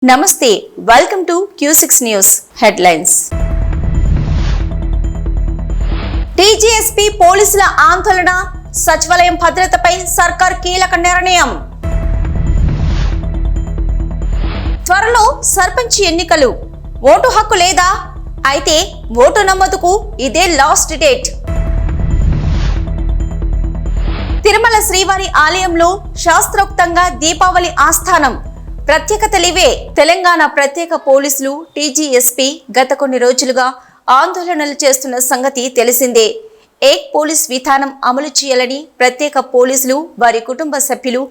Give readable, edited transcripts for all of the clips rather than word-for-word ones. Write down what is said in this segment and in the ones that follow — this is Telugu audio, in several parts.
నమస్తే welcome to Q6 news headlines. TGSP పోలీసుల ఆందోళన, సచివాలయం భద్రతపై సర్కార్ కీలక నిర్ణయం. త్వరలో సర్పంచ్ ఎన్నికలు. ఓటు హక్కు లేదా? అయితే ఓటు నమోదుకు ఇదే లాస్ట్ డేట్. తిరుమల శ్రీవారి ఆలయంలో శాస్త్రోక్తంగా దీపావళి ఆస్థానం. ప్రత్యేకతలివే. తెలంగాణ ప్రత్యేక పోలీసులు టీజీఎస్పీ గత కొన్ని రోజులుగా ఆందోళనలు చేస్తున్న సంగతి తెలిసిందే. ఏక్ పోలీస్ విధానం అమలు చేయాలని ప్రత్యేక పోలీసులు, వారి కుటుంబ సభ్యులు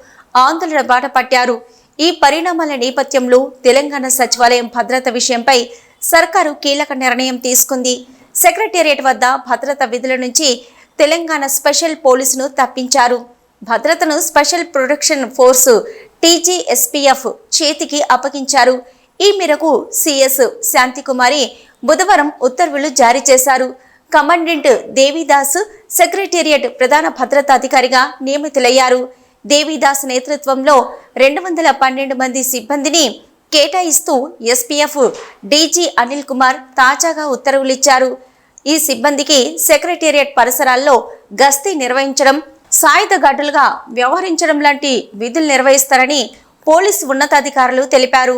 ఆందోళన బాట పట్టారు. ఈ పరిణామాల నేపథ్యంలో తెలంగాణ సచివాలయం భద్రత విషయంపై సర్కారు కీలక నిర్ణయం తీసుకుంది. సెక్రటేరియట్ వద్ద భద్రత విధుల నుంచి తెలంగాణ స్పెషల్ పోలీసును తప్పించారు. భద్రతను స్పెషల్ ప్రొటెక్షన్ ఫోర్స్ టీజీఎస్పీఎఫ్ చేతికి అప్పగించారు. ఈ మేరకు సిఎస్ శాంతికుమారి బుధవారం ఉత్తర్వులు జారీ చేశారు. కమాండెంట్ దేవిదాస్ సెక్రటేరియట్ ప్రధాన భద్రతా అధికారిగా నియమితులయ్యారు. దేవిదాస్ నేతృత్వంలో 212 మంది సిబ్బందిని కేటాయిస్తూ ఎస్పీఎఫ్ డీజీ అనిల్ కుమార్ తాజాగా ఉత్తర్వులిచ్చారు. ఈ సిబ్బందికి సెక్రటేరియట్ పరిసరాల్లో గస్తీ నిర్వహించడం, సాయుధ గార్డులుగా వ్యవహరించడం లాంటి విధులు నిర్వహిస్తారని పోలీసు ఉన్నతాధికారులు తెలిపారు.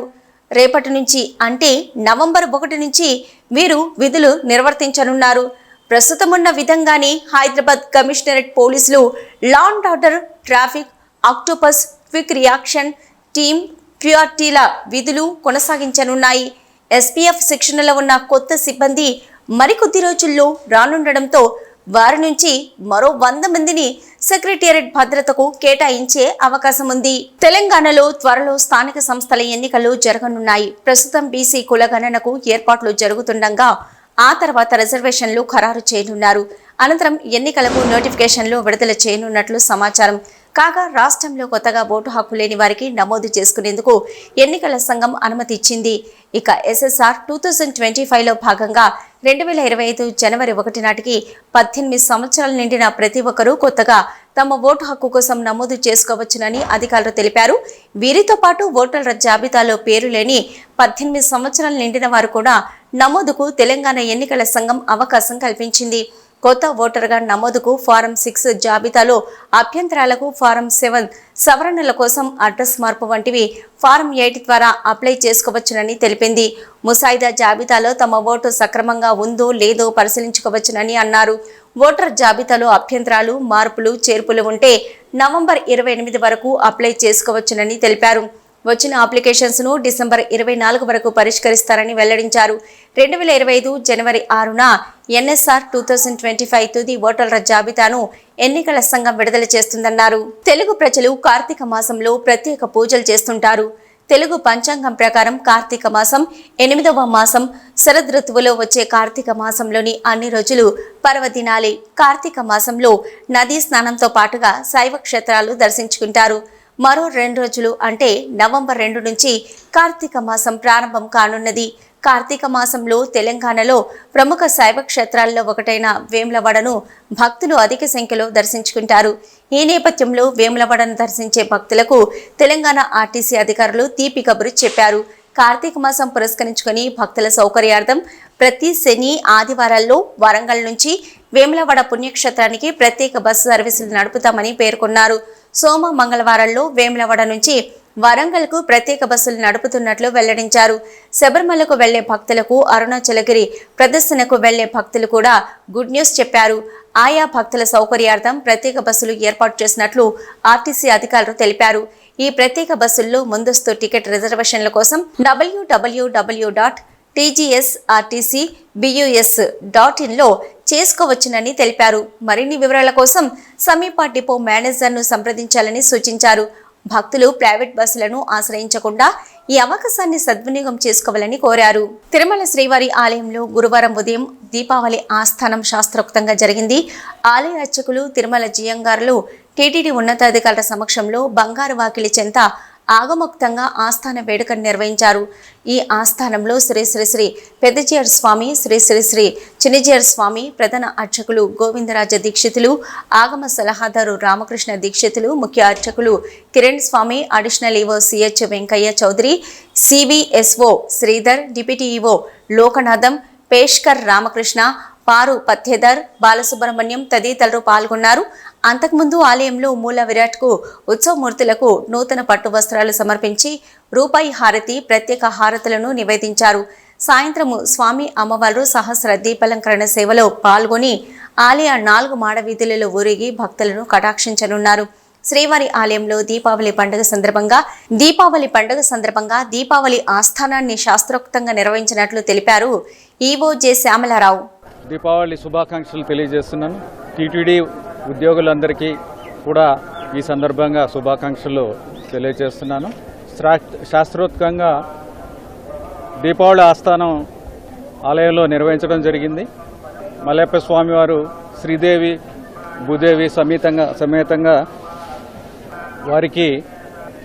రేపటి నుంచి అంటే నవంబర్ 1 నుంచి వీరు విధులు నిర్వర్తించనున్నారు. ప్రస్తుతమున్న విధంగానే హైదరాబాద్ కమిషనరేట్ పోలీసులు law and order, traffic, octopus, quick reaction team, క్యూఆర్టీల విధులు కొనసాగించనున్నాయి. ఎస్పీఎఫ్ శిక్షణలో ఉన్న కొత్త సిబ్బంది మరికొద్ది రోజుల్లో రానుండడంతో వారి నుంచి మరో 100 మందిని సెక్రటేరియట్ భద్రతకు కేటాయించే అవకాశం ఉంది. తెలంగాణలో త్వరలో స్థానిక సంస్థల ఎన్నికలు జరగనున్నాయి. ప్రస్తుతం బీసీ కులగణనకు ఏర్పాట్లు జరుగుతుండగా ఆ తర్వాత రిజర్వేషన్లు ఖరారు చేయనున్నారు. అనంతరం ఎన్నికలకు నోటిఫికేషన్లు విడుదల చేయనున్నట్లు సమాచారం. కాగా రాష్ట్రంలో కొత్తగా ఓటు హక్కు లేని వారికి నమోదు చేసుకునేందుకు ఎన్నికల సంఘం అనుమతి ఇచ్చింది. ఇక SSR 2025లో భాగంగా 2025 జనవరి 1 నాటికి 18 సంవత్సరాలు నిండిన ప్రతి ఒక్కరూ కొత్తగా తమ ఓటు హక్కు కోసం నమోదు చేసుకోవచ్చునని అధికారులు తెలిపారు. వీరితో పాటు ఓటర్ల జాబితాలో పేరు లేని 18 సంవత్సరాలు నిండిన వారు కూడా నమోదుకు తెలంగాణ ఎన్నికల సంఘం అవకాశం కల్పించింది. కొత్త ఓటర్గా నమోదుకు ఫారం 6 జాబితాలో అభ్యంతరాలకు ఫారం 7 సవరణల కోసం అడ్రస్ మార్పు వంటివి ఫారం 8 ద్వారా అప్లై చేసుకోవచ్చునని తెలిపింది. ముసాయిదా జాబితాలో తమ ఓటు సక్రమంగా ఉందో లేదో పరిశీలించుకోవచ్చునని అన్నారు. ఓటర్ జాబితాలో అభ్యంతరాలు, మార్పులు, చేర్పులు ఉంటే నవంబర్ 28 వరకు అప్లై చేసుకోవచ్చునని తెలిపారు. వచ్చిన అప్లికేషన్స్ ను డిసెంబర్ 24 వరకు పరిష్కరిస్తారని వెల్లడించారు. 2025 జనవరి 6న NSR 2025 తుది ఓటర్ల జాబితాను ఎన్నికల సంఘం విడుదల చేస్తుందన్నారు. తెలుగు ప్రజలు కార్తీక మాసంలో ప్రత్యేక పూజలు చేస్తుంటారు. తెలుగు పంచాంగం ప్రకారం కార్తీక మాసం 8వ మాసం. శరదృతువులో వచ్చే కార్తీక మాసంలోని అన్ని రోజులు పర్వదినాలే. కార్తీక మాసంలో నదీ స్నానంతో పాటుగా శైవ క్షేత్రాలు దర్శించుకుంటారు. మరో 2 రోజులు అంటే నవంబర్ 2 నుంచి కార్తీక మాసం ప్రారంభం కానున్నది. కార్తీక మాసంలో తెలంగాణలో ప్రముఖ శైవ క్షేత్రాల్లో ఒకటైన వేములవాడను భక్తులు అధిక సంఖ్యలో దర్శించుకుంటారు. ఈ నేపథ్యంలో వేములవాడను దర్శించే భక్తులకు తెలంగాణ ఆర్టీసీ అధికారులు తీపి కబురు చెప్పారు. కార్తీక మాసం పురస్కరించుకొని భక్తుల సౌకర్యార్థం ప్రతి శని, ఆదివారాల్లో వరంగల్ నుంచి వేములవాడ పుణ్యక్షేత్రానికి ప్రత్యేక బస్సు సర్వీసులు నడుపుతామని పేర్కొన్నారు. సోమ, మంగళవారాల్లో వేములవాడ నుంచి వరంగల్కు ప్రత్యేక బస్సులు నడుపుతున్నట్లు వెల్లడించారు. శబరిమలకు వెళ్లే భక్తులకు, అరుణాచలగిరి ప్రదర్శనకు వెళ్లే భక్తులు కూడా గుడ్ న్యూస్ చెప్పారు. ఆయా భక్తుల సౌకర్యార్థం ప్రత్యేక బస్సులు ఏర్పాటు చేసినట్లు ఆర్టీసీ అధికారులు తెలిపారు. ఈ ప్రత్యేక బస్సుల్లో ముందస్తు టికెట్ రిజర్వేషన్ల కోసం www.tgsrtcbus.in లో చేసుకోవచ్చునని తెలిపారు. మరిన్ని వివరాల కోసం సమీప డిపో మేనేజర్ను సంప్రదించాలని సూచించారు. భక్తులు ప్రైవేట్ బస్సులను ఆశ్రయించకుండా ఈ అవకాశాన్ని సద్వినియోగం చేసుకోవాలని కోరారు. తిరుమల శ్రీవారి ఆలయంలో గురువారం ఉదయం దీపావళి ఆస్థానం శాస్త్రోక్తంగా జరిగింది. ఆలయ అర్చకులు, తిరుమల జియంగారులు టీటీడీ ఉన్నతాధికారుల సమక్షంలో బంగారు వాకిలి చెంత ఆగమోక్తంగా ఆస్థాన వేడుకను నిర్వహించారు. ఈ ఆస్థానంలో శ్రీ శ్రీ శ్రీ పెద్దజీయర్ స్వామి, శ్రీ శ్రీ శ్రీ చిన్నజీయర్ స్వామి, ప్రధాన అర్చకులు గోవిందరాజ దీక్షితులు, ఆగమ సలహాదారు రామకృష్ణ దీక్షితులు, ముఖ్య అర్చకులు Kiran Swami, additional EO CH Venkaiah Chowdary, CVSO Sridhar, deputy EO Lokanatham, పేష్కర్ రామకృష్ణ, పారు పథ్యేదర్, బాలసుబ్రహ్మణ్యం తదితరులు పాల్గొన్నారు. అంతకుముందు ఆలయంలో మూల విరాట్కు ఉత్సవమూర్తులకు నూతన పట్టు వస్త్రాలు సమర్పించి రూపాయి హారతి, ప్రత్యేక హారతులను నివేదించారు. సాయంత్రము స్వామి అమ్మవారు సహస్ర దీపాలంకరణ సేవలో పాల్గొని ఆలయ 4 మాడ వీధులలో ఊరేగి భక్తులను కటాక్షించనున్నారు. శ్రీవారి ఆలయంలో దీపావళి పండుగ సందర్భంగా దీపావళి ఆస్థానాన్ని శాస్త్రోక్తంగా నిర్వహించినట్లు తెలిపారు ఈవో జె శ్యామలారావు. దీపావళి శుభాకాంక్షలు తెలియజేస్తున్నాను. టీటీడీ ఉద్యోగులందరికీ కూడా ఈ సందర్భంగా శుభాకాంక్షలు తెలియజేస్తున్నాను. శాస్త్రోక్తంగా దీపావళి ఆస్థానం ఆలయంలో నిర్వహించడం జరిగింది. మలయప్ప స్వామివారు శ్రీదేవి భూదేవి సమేతంగా వారికి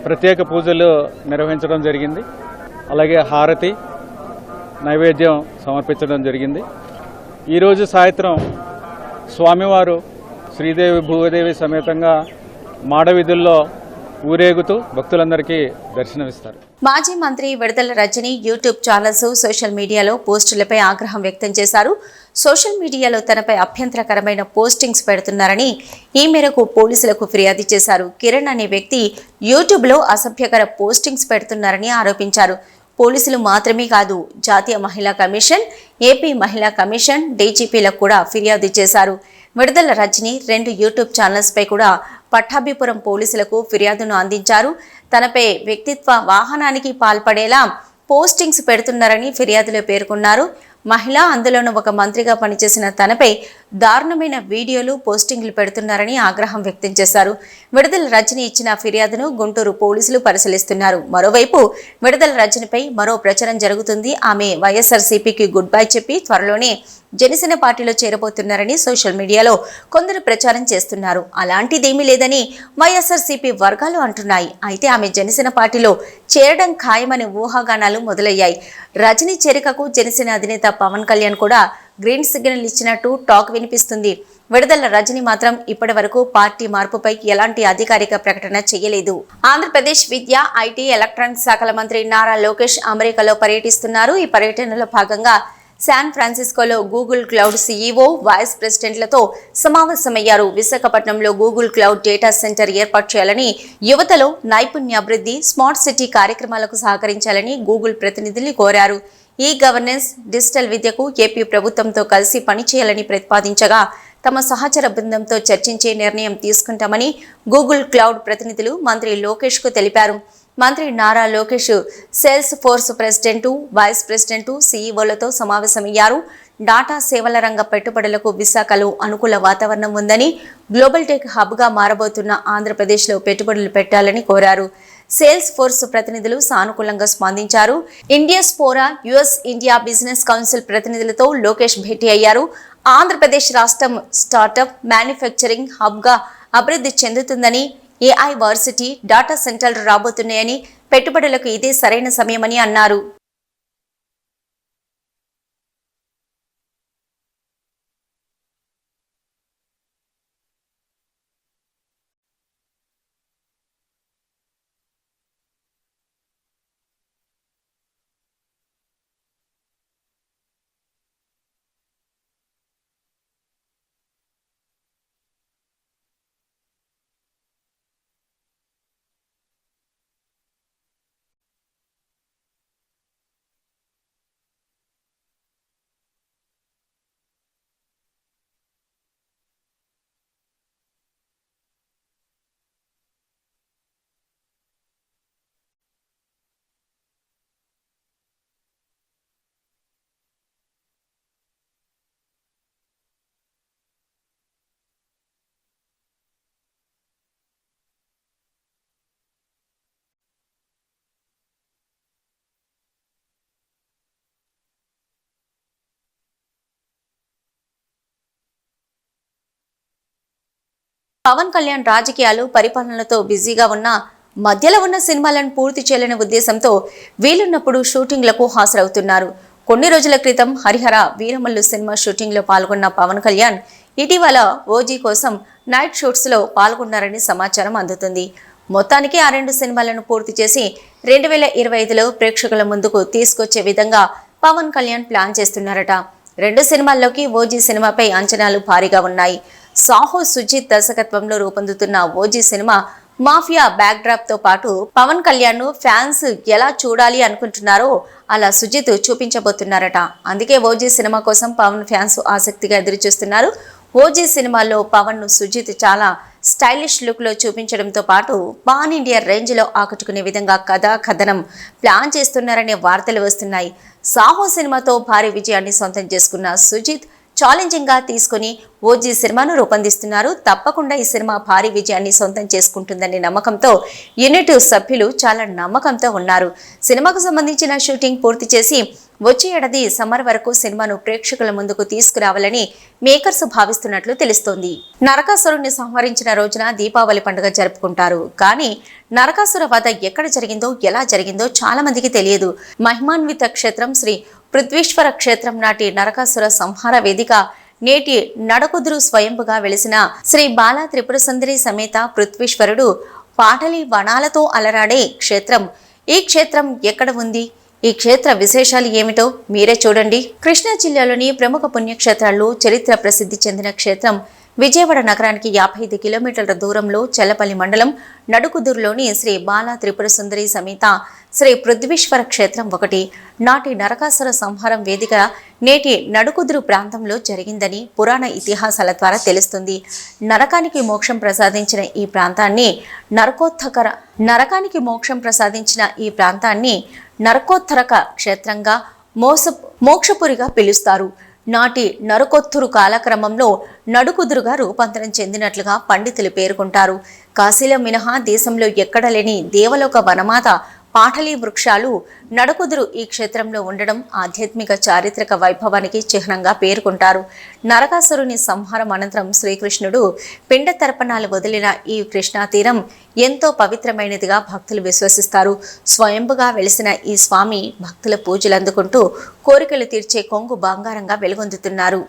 ప్రత్యేక పూజలు నిర్వహించడం జరిగింది. అలాగే హారతి నైవేద్యం సమర్పించడం జరిగింది. ఈరోజు సాయంత్రం స్వామివారు శ్రీదేవి భూదేవి సమేతంగా మాడవీధుల్లో ఊరేగుతూ భక్తులందరికీ దర్శనమిస్తారు. మాజీ మంత్రి విడుదల రజని యూట్యూబ్ ఛానల్స్, సోషల్ మీడియాలో పోస్టులపై ఆగ్రహం వ్యక్తం చేశారు. సోషల్ మీడియాలో తనపై అభ్యంతరకరమైన పోస్టింగ్స్ పెడుతున్నారని ఈ మేరకు పోలీసులకు ఫిర్యాదు చేశారు. కిరణ్ అనే వ్యక్తి యూట్యూబ్లో అసభ్యకర పోస్టింగ్స్ పెడుతున్నారని ఆరోపించారు. పోలీసులు మాత్రమే కాదు, జాతీయ మహిళా కమిషన్, ఏపీ మహిళా కమిషన్, డీజీపీలకు కూడా ఫిర్యాదు చేశారు. విడుదల రజని 2 యూట్యూబ్ ఛానల్స్ పై కూడా పట్టాభిపురం పోలీసులకు ఫిర్యాదును అందించారు. తనపై వ్యక్తిత్వ వాహనానికి పాల్పడేలా పోస్టింగ్స్ పెడుతున్నారని ఫిర్యాదులో పేర్కొన్నారు. మహిళ, అందులోనూ ఒక మంత్రిగా పనిచేసిన తనపై దారుణమైన వీడియోలు, పోస్టింగ్లు పెడుతున్నారని ఆగ్రహం వ్యక్తం చేశారు. విడుదల రజని ఇచ్చిన ఫిర్యాదును గుంటూరు పోలీసులు పరిశీలిస్తున్నారు. మరోవైపు విడుదల రజనిపై మరో ప్రచారం జరుగుతుంది. ఆమె వైఎస్ఆర్సీపీకి గుడ్ బై చెప్పి త్వరలోనే జనసేన పార్టీలో చేరబోతున్నారని సోషల్ మీడియాలో కొందరు ప్రచారం చేస్తున్నారు. అలాంటిదేమీ లేదని వైఎస్ఆర్సీపీ వర్గాలు అంటున్నాయి. అయితే ఆమె జనసేన పార్టీలో చేరడం ఖాయమనే ఊహాగానాలు మొదలయ్యాయి. రజని చేరికకు జనసేన అధినేత పవన్ కళ్యాణ్ కూడా గ్రీన్ సిగ్నల్ ఇచ్చినట్టు టాక్ వినిపిస్తుంది. విడుదల రజని మాత్రం ఇప్పటి వరకు పార్టీ మార్పుపై ఎలాంటి అధికారిక ప్రకటన చేయలేదు. ఆంధ్రప్రదేశ్ విద్య, ఐటీ, ఎలక్ట్రానిక్స్ శాఖల మంత్రి నారా లోకేష్ అమెరికాలో పర్యటిస్తున్నారు. ఈ పర్యటనలో భాగంగా శాన్ ఫ్రాన్సిస్కోలో గూగుల్ క్లౌడ్ సీఈఓ, వైస్ ప్రెసిడెంట్లతో సమావేశమయ్యారు. విశాఖపట్నంలో గూగుల్ క్లౌడ్ డేటా సెంటర్ ఏర్పాటు చేయాలని, యువతలో నైపుణ్యాభివృద్ధి, స్మార్ట్ సిటీ కార్యక్రమాలకు సహకరించాలని గూగుల్ ప్రతినిధుల్ని కోరారు. ఈ గవర్నెన్స్, డిజిటల్ విద్యకు ఏపీ ప్రభుత్వంతో కలిసి పనిచేయాలని ప్రతిపాదించగా తమ సహచర బృందంతో చర్చించే నిర్ణయం తీసుకుంటామని గూగుల్ క్లౌడ్ ప్రతినిధులు మంత్రి లోకేష్ కు తెలిపారు. మంత్రి Nara Lokesh Salesforce president, vice president, సీఈఓలతో సమావేశమయ్యారు. డాటా సేవల రంగ పెట్టుబడులకు విశాఖలో అనుకూల వాతావరణం ఉందని, గ్లోబల్ టెక్ హబ్గా మారబోతున్న ఆంధ్రప్రదేశ్లో పెట్టుబడులు పెట్టాలని కోరారు. సేల్స్ ఫోర్స్ ప్రతినిధులు సానుకూలంగా స్పందించారు. ఇండియాస్పోరా, యుఎస్ ఇండియా బిజినెస్ కౌన్సిల్ ప్రతినిధులతో లోకేష్ భేటీ అయ్యారు. ఆంధ్రప్రదేశ్ రాష్ట్రం స్టార్టప్, మ్యానుఫ్యాక్చరింగ్ హబ్గా అభివృద్ధి చెందుతుందని, ఏఐ వర్సిటీ, డాటా సెంటర్లు రాబోతున్నాయని, పెట్టుబడులకు ఇదే సరైన సమయమని అన్నారు. పవన్ కళ్యాణ్ రాజకీయాలు, పరిపాలనలతో బిజీగా ఉన్న మధ్యలో ఉన్న సినిమాలను పూర్తి చేయాలనే ఉద్దేశంతో వీలున్నప్పుడు షూటింగ్లకు హాజరవుతున్నారు. కొన్ని రోజుల క్రితం హరిహర వీరమల్లు సినిమా షూటింగ్లో పాల్గొన్న పవన్ కళ్యాణ్ ఇటీవల ఓజీ కోసం నైట్ షూట్స్లో పాల్గొన్నారని సమాచారం అందుతుంది. మొత్తానికి ఆ 2 సినిమాలను పూర్తి చేసి 2025లో ప్రేక్షకుల ముందుకు తీసుకొచ్చే విధంగా పవన్ కళ్యాణ్ ప్లాన్ చేస్తున్నారట. 2 సినిమాల్లోకి ఓజీ సినిమాపై అంచనాలు భారీగా ఉన్నాయి. సాహో సుజిత్ దర్శకత్వంలో రూపొందుతున్న ఓజీ సినిమా మాఫియా బ్యాక్డ్రాప్ తో పాటు పవన్ కళ్యాణ్ ను ఫ్యాన్స్ ఎలా చూడాలి అనుకుంటున్నారో అలా సుజిత్ చూపించబోతున్నారట. అందుకే ఓజీ సినిమా కోసం పవన్ ఫ్యాన్స్ ఆసక్తిగా ఎదురుచూస్తున్నారు. ఓజీ సినిమాలో పవన్ ను సుజిత్ చాలా స్టైలిష్ లుక్ లో చూపించడంతో పాటు పాన్ ఇండియా రేంజ్ లో ఆకట్టుకునే విధంగా కథనం ప్లాన్ చేస్తున్నారనే వార్తలు వస్తున్నాయి. సాహో సినిమాతో భారీ విజయాన్ని సొంతం చేసుకున్న సుజిత్ ఛాలెంజింగ్ గా తీసుకుని ఓజీ సినిమాను రూపొందిస్తున్నారు. తప్పకుండా ఈ సినిమా భారీ విజయాన్ని సొంతం చేసుకుంటుందనే నమ్మకంతో యూనిట్ సభ్యులు చాలా నమ్మకంతో ఉన్నారు. సినిమాకు సంబంధించిన షూటింగ్ పూర్తి చేసి వచ్చే ఏడాది సమ్మర్ వరకు సినిమాను ప్రేక్షకుల ముందుకు తీసుకురావాలని మేకర్స్ భావిస్తున్నట్లు తెలుస్తోంది. నరకాసురుణ్ణి సంహరించిన రోజున దీపావళి పండుగ జరుపుకుంటారు. కానీ నరకాసుర వధ ఎక్కడ జరిగిందో ఎలా జరిగిందో చాలా మందికి తెలియదు. మహిమాన్విత క్షేత్రం శ్రీ పృథ్వీశ్వర క్షేత్రం నాటి నరకాసుర సంహార వేదిక నేటి నడకుదురు స్వయంపుగా వెలిసిన శ్రీ బాలా త్రిపుర సుందరి సమేత పృథ్వీశ్వరుడు పాటలి వనాలతో అలరాడే క్షేత్రం. ఈ క్షేత్రం ఎక్కడ ఉంది? ఈ క్షేత్ర విశేషాలు ఏమిటో మీరే చూడండి. కృష్ణా జిల్లాలోని ప్రముఖ పుణ్యక్షేత్రాల్లో చరిత్ర ప్రసిద్ధి చెందిన క్షేత్రం విజయవాడ నగరానికి 55 కిలోమీటర్ల దూరంలో చెల్లపల్లి మండలం నడుకుదురులోని శ్రీ బాలా త్రిపుర సుందరి సమేత శ్రీ పృథ్వీశ్వర క్షేత్రం ఒకటి. నాటి నరకాసుర సంహారం వేదిక నేటి నడుకుదురు ప్రాంతంలో జరిగిందని పురాణ ఇతిహాసాల ద్వారా తెలుస్తుంది. నరకానికి మోక్షం ప్రసాదించిన ఈ ప్రాంతాన్ని నరకోత్తరక క్షేత్రంగా మోక్షపురిగా పిలుస్తారు. నాటి నరకొత్తురు కాలక్రమంలో నడుకుదురుగా రూపాంతరం చెందినట్లుగా పండితులు పేర్కొంటారు. కాశీలో మినహా దేశంలో ఎక్కడ లేని దేవలోక వనమాత పాటలీ వృక్షాలు నడుకుదురు ఈ క్షేత్రంలో ఉండడం ఆధ్యాత్మిక చారిత్రక వైభవానికి చిహ్నంగా పేర్కొంటారు. నరకాసురుని సంహారం అనంతరం శ్రీకృష్ణుడు పిండ తర్పణాలు వదిలిన ఈ కృష్ణా తీరం ఎంతో పవిత్రమైనదిగా భక్తులు విశ్వసిస్తారు. స్వయంభుగా వెలిసిన ఈ స్వామి భక్తుల పూజలు అందుకుంటూ కోరికలు తీర్చే కొంగు బంగారంగా వెలుగొందుతున్నారు.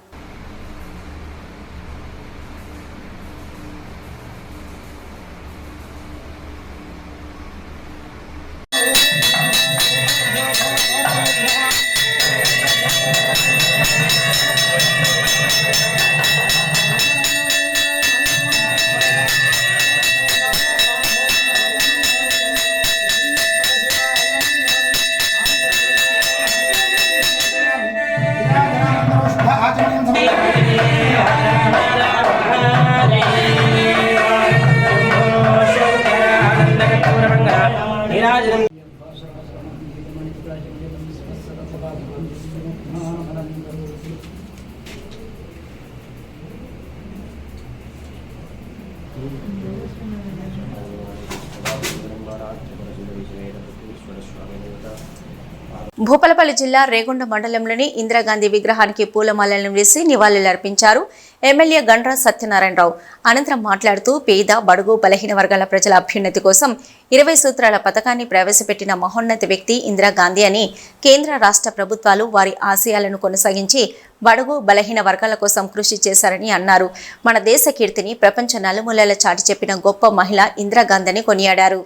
భూపాలపల్లి జిల్లా రేగొండ మండలంలోని ఇందిరాగాంధీ విగ్రహానికి పూలమాలలను వేసి నివాళులర్పించారు ఎమ్మెల్యే గండ్ర సత్యనారాయణరావు. అనంతరం మాట్లాడుతూ పేద బడుగు బలహీన వర్గాల ప్రజల అభ్యున్నతి కోసం 20 సూత్రాల పథకాన్ని ప్రవేశపెట్టిన మహోన్నత వ్యక్తి ఇందిరాగాంధీ అని, కేంద్ర రాష్ట్ర ప్రభుత్వాలు వారి ఆశయాలను కొనసాగించి బడుగు బలహీన వర్గాల కోసం కృషి చేశారని అన్నారు. మన దేశ కీర్తిని ప్రపంచ నలుమూలల చాటి చెప్పిన గొప్ప మహిళ ఇందిరాగాంధీని కొనియాడారు.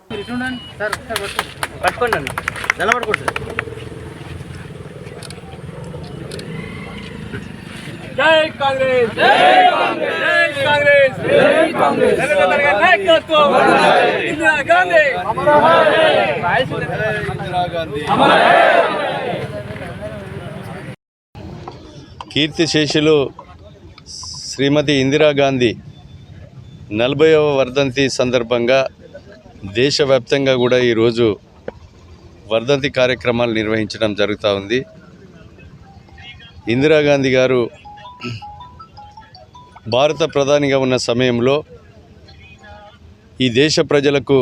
జై కాంగ్రెస్ జై కాంగ్రెస్ జై కాంగ్రెస్ జై కాంగ్రెస్ నాయకత్వం ఇందిరా గాంధీ కీర్తిశేషులు శ్రీమతి ఇందిరాగాంధీ 40వ వర్ధంతి సందర్భంగా దేశవ్యాప్తంగా కూడా ఈరోజు వర్ధంతి కార్యక్రమాలు నిర్వహించడం జరుగుతూ ఉంది. ఇందిరాగాంధీ గారు భారత ప్రధానిగా ఉన్న సమయంలో ఈ దేశ ప్రజలకు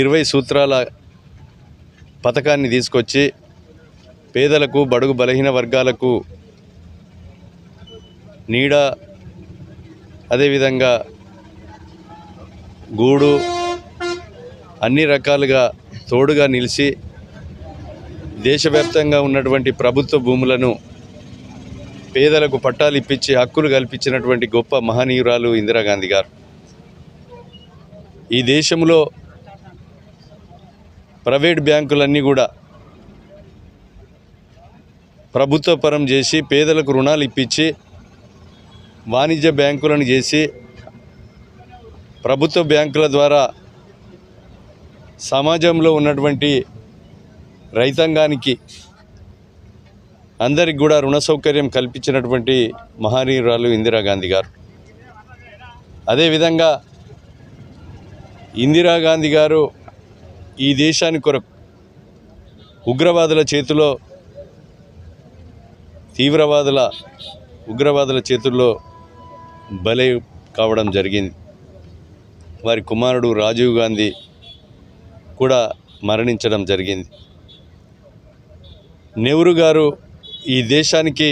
20 సూత్రాల పథకాన్ని తీసుకొచ్చి పేదలకు బడుగు బలహీన వర్గాలకు నీడ, అదేవిధంగా గూడు, అన్ని రకాలుగా తోడుగా నిలిచి దేశవ్యాప్తంగా ఉన్నటువంటి ప్రభుత్వ భూములను పేదలకు పట్టాలు ఇప్పించి హక్కులు కల్పించినటువంటి గొప్ప మహనీయురాలు ఇందిరాగాంధీ గారు. ఈ దేశంలో ప్రైవేట్ బ్యాంకులన్నీ కూడా ప్రభుత్వ పరం చేసి పేదలకు రుణాలు ఇప్పించి వాణిజ్య బ్యాంకులను చేసి ప్రభుత్వ బ్యాంకుల ద్వారా సమాజంలో ఉన్నటువంటి రైతాంగానికి అందరికి కూడా రుణ సౌకర్యం కల్పించినటువంటి మహనీయురాలు ఇందిరాగాంధీ గారు. అదేవిధంగా ఇందిరాగాంధీ గారు ఈ దేశాని కొరకు ఉగ్రవాదుల చేతిలో ఉగ్రవాదుల చేతుల్లో బలి కావడం జరిగింది. వారి కుమారుడు రాజీవ్ గాంధీ కూడా మరణించడం జరిగింది. నెహ్రూ గారు ఈ దేశానికి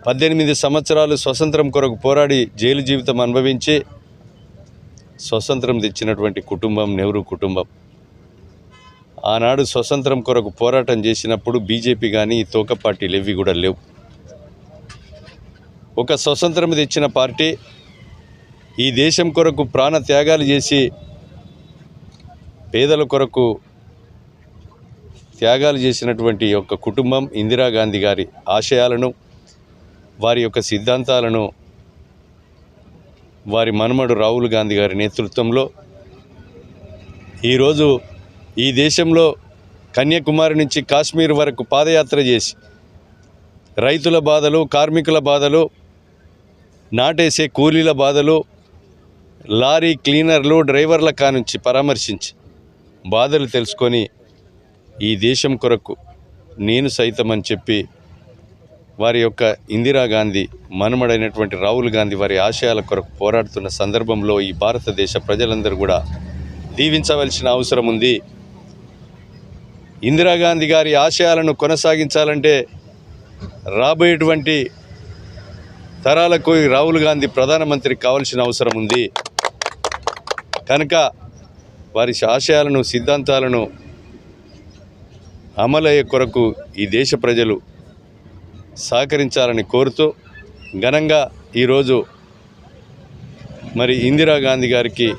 18 సంవత్సరాలు స్వతంత్రం కొరకు పోరాడి జైలు జీవితం అనుభవించి స్వతంత్రం తెచ్చినటువంటి కుటుంబం నెహ్రూ కుటుంబం. ఆనాడు స్వతంత్రం కొరకు పోరాటం చేసినప్పుడు బీజేపీ కానీ తోక పార్టీలు ఏవి కూడా లేవు. ఒక స్వతంత్రం తెచ్చిన పార్టీ ఈ దేశం కొరకు ప్రాణ త్యాగాలు చేసి పేదల కొరకు త్యాగాలు చేసినటువంటి యొక్క కుటుంబం ఇందిరాగాంధీ గారి ఆశయాలను వారి యొక్క సిద్ధాంతాలను వారి మనుమడు రాహుల్ గాంధీ గారి నేతృత్వంలో ఈరోజు ఈ దేశంలో కన్యాకుమారి నుంచి కాశ్మీర్ వరకు పాదయాత్ర చేసి రైతుల బాధలు, కార్మికుల బాధలు, నాటేసే కూలీల బాధలు, లారీ క్లీనర్లు, డ్రైవర్ల కానుంచి పరామర్శించి బాధలు తెలుసుకొని ఈ దేశం కొరకు నేను సైతం అని చెప్పి వారి యొక్క ఇందిరాగాంధీ మనుమడైనటువంటి రాహుల్ గాంధీ వారి ఆశయాల కొరకు పోరాడుతున్న సందర్భంలో ఈ భారతదేశ ప్రజలందరూ కూడా దీవించవలసిన అవసరం ఉంది. ఇందిరాగాంధీ గారి ఆశయాలను కొనసాగించాలంటే రాబోయేటువంటి తరాలకు రాహుల్ గాంధీ ప్రధానమంత్రి కావాల్సిన అవసరం ఉంది. కనుక వారి ఆశయాలను, సిద్ధాంతాలను అమలయ్యే కొరకు ఈ దేశ ప్రజలు సహకరించాలని కోరుతూ ఘనంగా ఈరోజు మరి ఇందిరాగాంధీ గారికి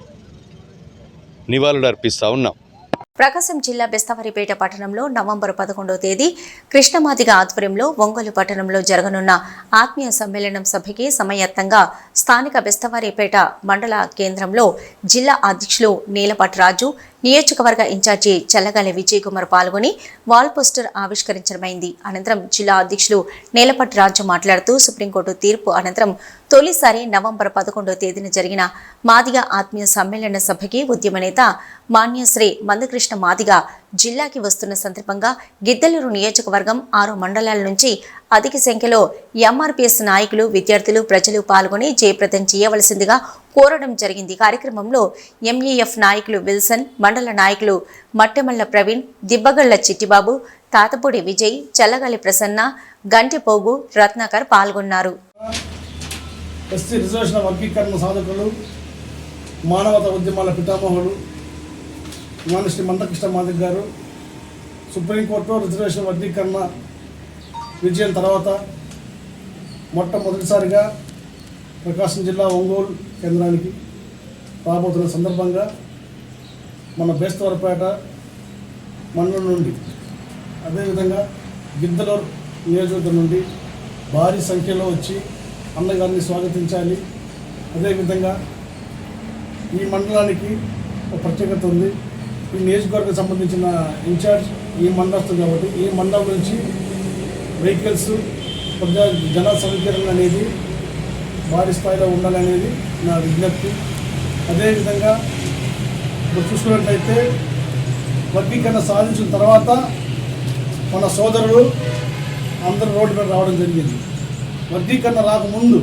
నివాళులు అర్పిస్తూ ఉన్నాం. ప్రకాశం జిల్లా బెస్తవారిపేట పట్టణంలో నవంబర్ 11వ తేదీ కృష్ణమాదిగ ఆధ్వర్యంలో ఒంగోలు పట్టణంలో జరగనున్న ఆత్మీయ సమ్మేళనం సభకి సమయత్తంగా స్థానిక బెస్తవారిపేట మండల కేంద్రంలో జిల్లా అధ్యక్షులు నీలపాటి రాజు, నియోజకవర్గ ఇన్ఛార్జి చల్లగాలి విజయ్ కుమార్ పాల్గొని వాల్ పోస్టర్ ఆవిష్కరించడమైంది. అనంతరం జిల్లా అధ్యక్షులు నీలపాటి రాజు మాట్లాడుతూ సుప్రీంకోర్టు తీర్పు అనంతరం తొలిసారి నవంబర్ 11వ తేదీన జరిగిన మాదిగ ఆత్మీయ సమ్మేళన సభకి ఉద్యమ నేత మాన్యశ్రీ మందకృష్ణ మాదిగ జిల్లాకి వస్తున్న సందర్భంగా గిద్దలూరు నియోజకవర్గం 6 మండలాల నుంచి అధిక సంఖ్యలో ఎంఆర్పీఎస్ నాయకులు, విద్యార్థులు, ప్రజలు పాల్గొని జయప్రదం చేయవలసిందిగా కోరడం జరిగింది. కార్యక్రమంలో ఎంఈఎఫ్ నాయకులు విల్సన్, మండల నాయకులు మట్టెమల్ల ప్రవీణ్, దిబ్బగళ్ల చిట్టిబాబు, తాతపూడి విజయ్, చల్లగాలి ప్రసన్న, గంటిపోగు, రత్నాకర్ పాల్గొన్నారు. ఎస్సీ రిజర్వేషన్ వర్గీకరణ సాధకులు, మానవతా ఉద్యమాల పితామహుడు శ్రీ మందకృష్ణ మాదిగ గారు సుప్రీంకోర్టులో రిజర్వేషన్ వర్గీకరణ విజయం తర్వాత మొట్టమొదటిసారిగా ప్రకాశం జిల్లా ఒంగోలు కేంద్రానికి రాబోతున్న సందర్భంగా మన బేస్తవారిపేట మండలం నుండి అదేవిధంగా గిద్దలూరు నియోజకవర్గం నుండి భారీ సంఖ్యలో వచ్చి అన్నగారిని స్వాగతించాలి. అదేవిధంగా ఈ మండలానికి ఒక ప్రత్యేకత ఉంది. ఈ నియోజకవర్గం సంబంధించిన ఇన్ఛార్జ్ ఈ మండలస్తు కాబట్టి ఈ మండలం నుంచి వెహికల్స్ కొద్దిగా జన సౌకర్యం అనేది భారీ స్థాయిలో ఉండాలనేది నా విజ్ఞప్తి. అదేవిధంగా ఇప్పుడు చూసుకున్నట్లయితే వర్గీకరణ సాధించిన తర్వాత మన సోదరులు అందరూ రోడ్డు మీద రావడం జరిగింది. వర్గీకరణ రాకముందు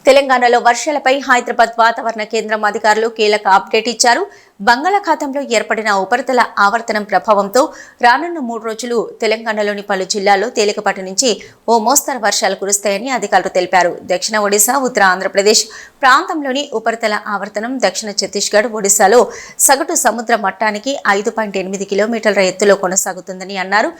తెలంగాణలో వర్షాలపై హైదరాబాద్ వాతావరణ కేంద్రం అధికారులు కీలక అప్డేట్ ఇచ్చారు. బంగాళాఖాతంలో ఏర్పడిన ఉపరితల ఆవర్తనం ప్రభావంతో రానున్న 3 రోజులు తెలంగాణలోని పలు జిల్లాల్లో తేలికపాటి నుంచి ఓ మోస్తరు వర్షాలు కురుస్తాయని అధికారులు తెలిపారు. దక్షిణ ఒడిశా, ఉత్తర ఆంధ్రప్రదేశ్ ప్రాంతంలోని ఉపరితల ఆవర్తనం దక్షిణ ఛత్తీస్గఢ్, ఒడిశాలో సగటు సముద్ర మట్టానికి 5.8 కిలోమీటర్ల ఎత్తులో కొనసాగుతుందని అన్నారు.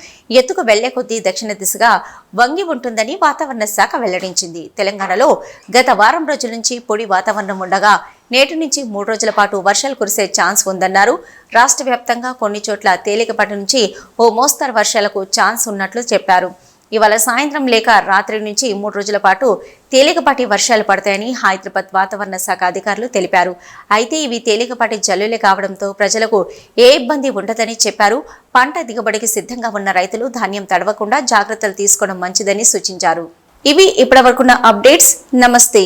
ఎత్తుకు వెళ్లే కొద్దీ దక్షిణ దిశగా వంగి ఉంటుందని వాతావరణ శాఖ వెల్లడించింది. తెలంగాణలో గత వారం రోజుల నుంచి పొడి వాతావరణం ఉండగా నేటి నుంచి 3 రోజుల పాటు వర్షాలు కురిసే ఛాన్స్ ఉందన్నారు. రాష్ట్ర వ్యాప్తంగా కొన్ని చోట్ల తేలికపాటి నుంచి ఓ మోస్తరు వర్షాలకు ఛాన్స్ ఉన్నట్లు చెప్పారు. ఇవాళ సాయంత్రం లేక రాత్రి నుంచి 3 రోజుల పాటు తేలికపాటి వర్షాలు పడతాయని హైదరాబాద్ వాతావరణ శాఖ అధికారులు తెలిపారు. అయితే ఇవి తేలికపాటి జల్లులే కావడంతో ప్రజలకు ఏ ఇబ్బంది ఉండదని చెప్పారు. పంట దిగుబడికి సిద్ధంగా ఉన్న రైతులు ధాన్యం తడవకుండా జాగ్రత్తలు తీసుకోవడం మంచిదని సూచించారు. ఇవి ఇప్పటివరకున్న అప్డేట్స్. నమస్తే.